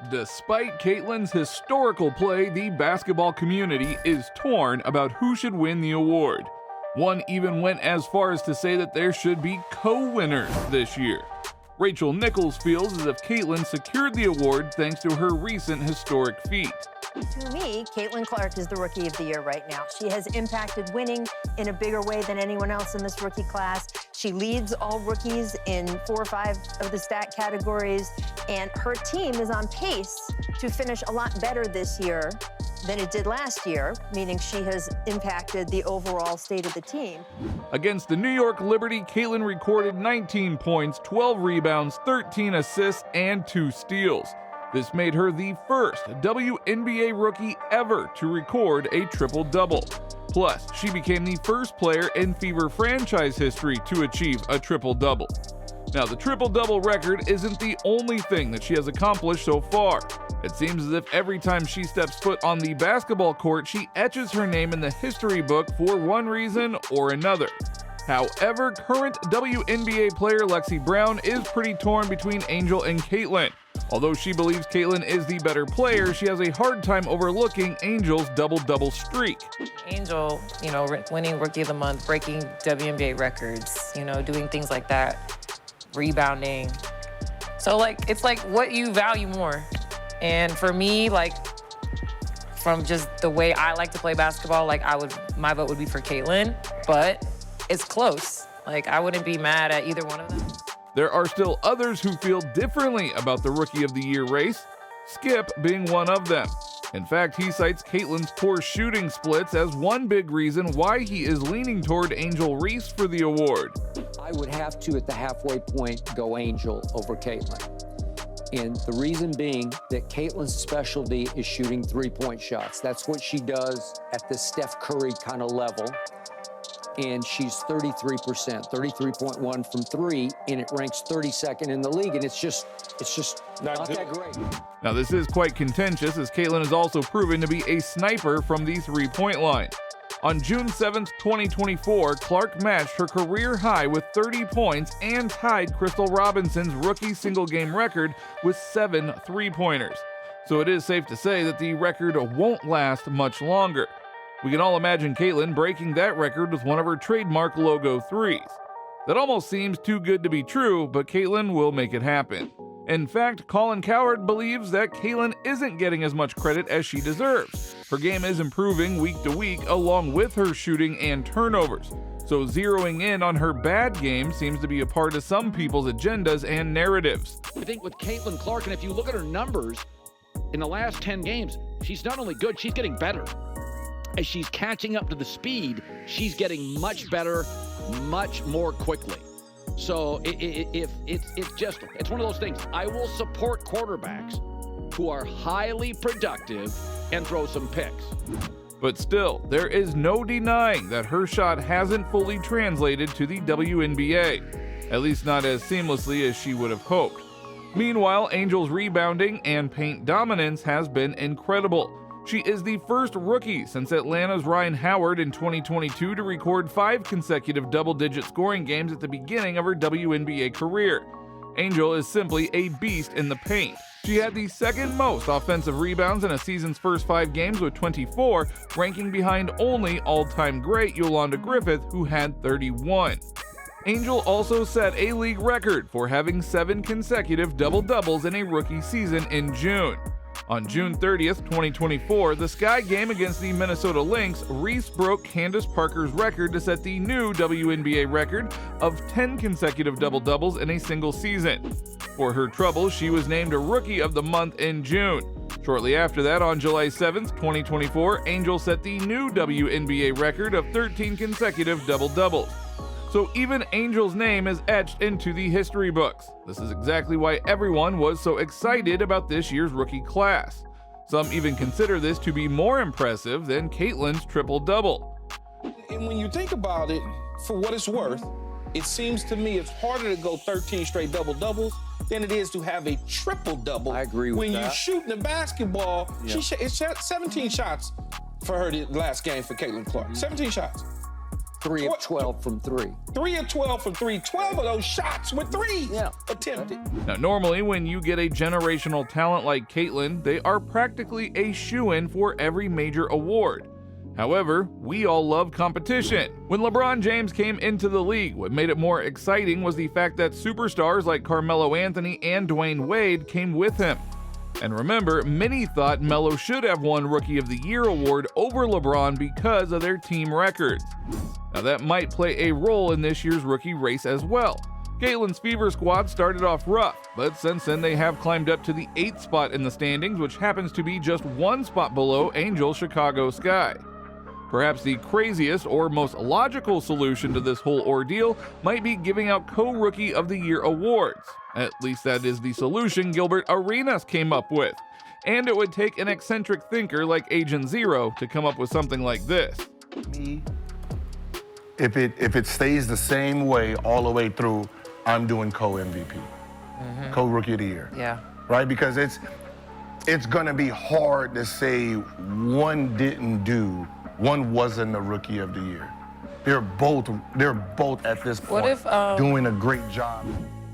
Despite Caitlin's historical play, the basketball community is torn about who should win the award. One even went as far as to say that there should be co-winners this year. Rachel Nichols feels as if Caitlin secured the award thanks to her recent historic feat. To me, Caitlin Clark is the Rookie of the Year right now. She has impacted winning in a bigger way than anyone else in this rookie class. She leads all rookies in 4 or 5 of the stat categories, and her team is on pace to finish a lot better this year than it did last year, meaning she has impacted the overall state of the team. Against the New York Liberty, Caitlin recorded 19 points, 12 rebounds, 13 assists, and 2 steals. This made her the first WNBA rookie ever to record a triple-double. Plus, she became the first player in Fever franchise history to achieve a triple-double. Now, the triple-double record isn't the only thing that she has accomplished so far. It seems as if every time she steps foot on the basketball court, she etches her name in the history book for one reason or another. However, current WNBA player Lexi Brown is pretty torn between Angel and Caitlin. Although she believes Caitlin is the better player, she has a hard time overlooking Angel's double-double streak. Angel, winning Rookie of the Month, breaking WNBA records, doing things like that, rebounding. So, it's what you value more. And for me, from just the way I like to play basketball, my vote would be for Caitlin, but it's close. I wouldn't be mad at either one of them. There are still others who feel differently about the Rookie of the Year race, Skip being one of them. In fact, he cites Caitlin's poor shooting splits as one big reason why he is leaning toward Angel Reese for the award. I would have to, at the halfway point, go Angel over Caitlin. And the reason being that Caitlin's specialty is shooting three-point shots. That's what she does at the Steph Curry kind of level. And she's 33%, 33.1 from 3, and it ranks 32nd in the league, and it's just not that great. Now, this is quite contentious, as Caitlin has also proven to be a sniper from the three-point line. On June 7th, 2024, Clark matched her career high with 30 points and tied Crystal Robinson's rookie single-game record with 7 three-pointers. So it is safe to say that the record won't last much longer. We can all imagine Caitlin breaking that record with one of her trademark logo threes. That almost seems too good to be true, but Caitlin will make it happen. In fact, Colin Cowherd believes that Caitlin isn't getting as much credit as she deserves. Her game is improving week to week along with her shooting and turnovers. So zeroing in on her bad game seems to be a part of some people's agendas and narratives. I think with Caitlin Clark, and if you look at her numbers in the last 10 games, she's not only good, she's getting better. As she's catching up to the speed, she's getting much better, much more quickly. So it's one of those things. I will support quarterbacks who are highly productive and throw some picks. But still, there is no denying that her shot hasn't fully translated to the WNBA, at least not as seamlessly as she would have hoped. Meanwhile, Angel's rebounding and paint dominance has been incredible. She is the first rookie since Atlanta's Ryan Howard in 2022 to record 5 consecutive double-digit scoring games at the beginning of her WNBA career. Angel is simply a beast in the paint. She had the second most offensive rebounds in a season's first 5 games with 24, ranking behind only all-time great Yolanda Griffith, who had 31. Angel also set a league record for having 7 consecutive double-doubles in a rookie season in June. On June 30th, 2024, the Sky game against the Minnesota Lynx, Reese broke Candace Parker's record to set the new WNBA record of 10 consecutive double-doubles in a single season. For her trouble, she was named a Rookie of the Month in June. Shortly after that, on July 7th, 2024, Angel set the new WNBA record of 13 consecutive double-doubles. So even Angel's name is etched into the history books. This is exactly why everyone was so excited about this year's rookie class. Some even consider this to be more impressive than Caitlin's triple-double. And when you think about it, for what it's worth, it seems to me it's harder to go 13 straight double-doubles than it is to have a triple-double. I agree with when that. When you're shooting the basketball, Yeah. it's 17 shots for her the last game for Caitlin Clark. 17 shots. 3 of 12 from 3. 3 of 12 from 3. 12 of those shots with 3 attempted. Now, normally when you get a generational talent like Caitlin, they are practically a shoo-in for every major award. However, we all love competition. When LeBron James came into the league, what made it more exciting was the fact that superstars like Carmelo Anthony and Dwayne Wade came with him. And remember, many thought Melo should have won Rookie of the Year award over LeBron because of their team records. Now that might play a role in this year's rookie race as well. Caitlin's Fever squad started off rough, but since then they have climbed up to the 8th spot in the standings, which happens to be just 1 spot below Angel Chicago Sky. Perhaps the craziest or most logical solution to this whole ordeal might be giving out co-Rookie of the Year awards. At least that is the solution Gilbert Arenas came up with. And it would take an eccentric thinker like Agent Zero to come up with something like this. If it stays the same way all the way through, I'm doing co-MVP, co-Rookie of the Year. Yeah. Right? Because it's gonna be hard to say one didn't do, one wasn't a Rookie of the Year. They're both at this point doing a great job.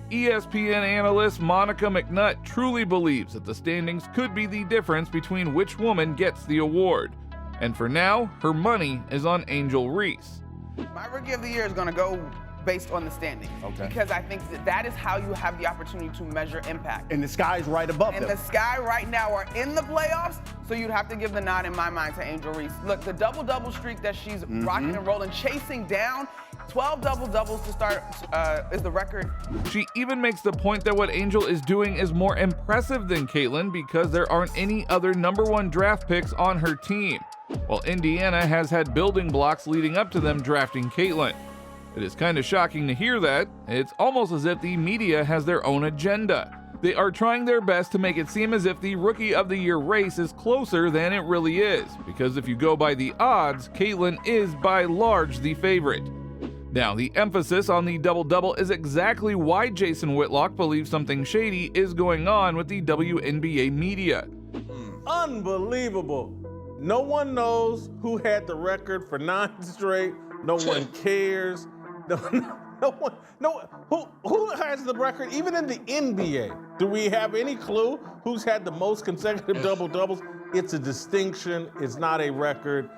ESPN analyst Monica McNutt truly believes that the standings could be the difference between which woman gets the award. And for now, her money is on Angel Reese. My Rookie of the Year is going to go based on the standings. Okay. Because I think that is how you have the opportunity to measure impact. And the sky's right above them. And the Sky right now are in the playoffs, so you'd have to give the nod in my mind to Angel Reese. Look, the double-double streak that she's rocking and rolling, chasing down, 12 double-doubles to start is the record. She even makes the point that what Angel is doing is more impressive than Caitlin because there aren't any other #1 draft picks on her team, while Indiana has had building blocks leading up to them drafting Caitlin. It is kind of shocking to hear that. It's almost as if the media has their own agenda. They are trying their best to make it seem as if the Rookie of the Year race is closer than it really is, because if you go by the odds, Caitlin is by large the favorite. Now, the emphasis on the double-double is exactly why Jason Whitlock believes something shady is going on with the WNBA media. Unbelievable. No one knows who had the record for 9 straight. No one cares. Who has the record, even in the NBA? Do we have any clue who's had the most consecutive double-doubles? It's a distinction. It's not a record.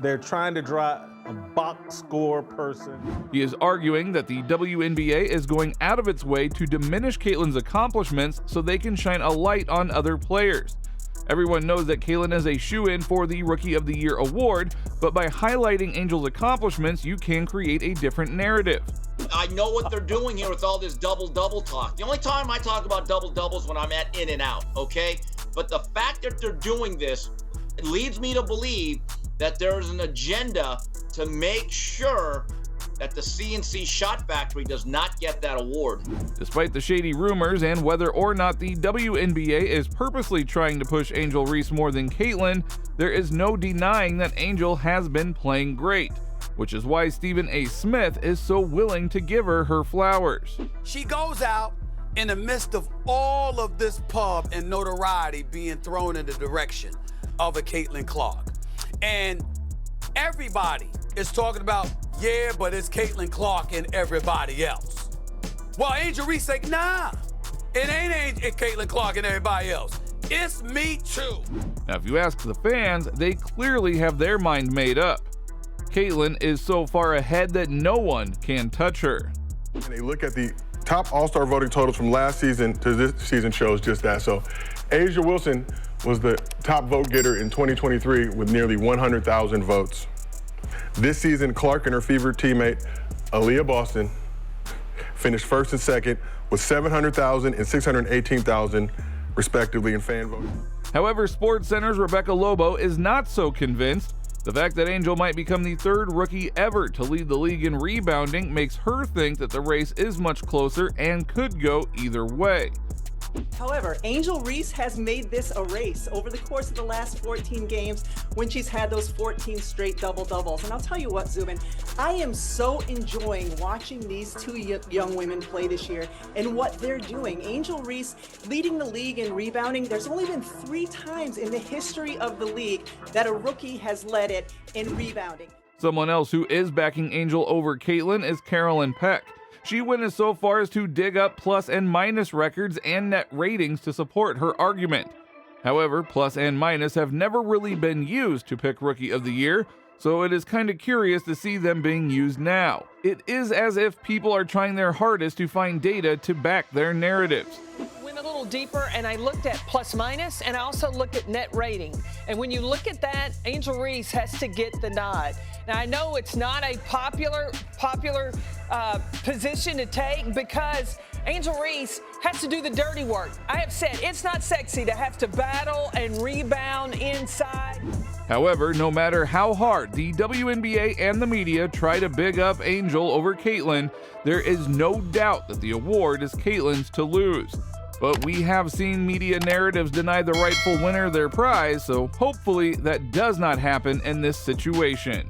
They're trying to draw a box score person. He is arguing that the WNBA is going out of its way to diminish Caitlin's accomplishments so they can shine a light on other players. Everyone knows that Caitlin is a shoo-in for the Rookie of the Year award, but by highlighting Angel's accomplishments, you can create a different narrative. I know what they're doing here with all this double-double talk. The only time I talk about double-doubles is when I'm at in and out, okay? But the fact that they're doing this leads me to believe that there is an agenda to make sure that the CNC Shot Factory does not get that award. Despite the shady rumors and whether or not the WNBA is purposely trying to push Angel Reese more than Caitlin, there is no denying that Angel has been playing great, which is why Stephen A. Smith is so willing to give her flowers. She goes out in the midst of all of this pub and notoriety being thrown in the direction of a Caitlin Clark. And everybody is talking about, yeah, but it's Caitlin Clark and everybody else. Well, Angel Reese like, nah, it ain't Caitlin Clark and everybody else. It's me too. Now, if you ask the fans, they clearly have their mind made up. Caitlin is so far ahead that no one can touch her. And they look at the top All-Star voting totals from last season to this season shows just that. So A'ja Wilson was the top vote getter in 2023 with nearly 100,000 votes. This season, Clark and her Fever teammate, Aaliyah Boston, finished first and second with 700,000 and 618,000, respectively, in fan voting. However, SportsCenter's Rebecca Lobo is not so convinced. The fact that Angel might become the 3rd rookie ever to lead the league in rebounding makes her think that the race is much closer and could go either way. However, Angel Reese has made this a race over the course of the last 14 games when she's had those 14 straight double-doubles. And I'll tell you what, Zubin, I am so enjoying watching these 2 young women play this year and what they're doing. Angel Reese leading the league in rebounding. There's only been 3 times in the history of the league that a rookie has led it in rebounding. Someone else who is backing Angel over Caitlin is Carolyn Peck. She went as so far as to dig up plus and minus records and net ratings to support her argument. However, plus and minus have never really been used to pick Rookie of the Year, so it is kind of curious to see them being used now. It is as if people are trying their hardest to find data to back their narratives. Went a little deeper and I looked at plus minus and I also looked at net rating. And when you look at that, Angel Reese has to get the nod. Now I know it's not a popular position to take because Angel Reese has to do the dirty work. I have said it's not sexy to have to battle and rebound inside. However, no matter how hard the WNBA and the media try to big up Angel over Caitlin, there is no doubt that the award is Caitlin's to lose. But we have seen media narratives deny the rightful winner their prize, so hopefully that does not happen in this situation.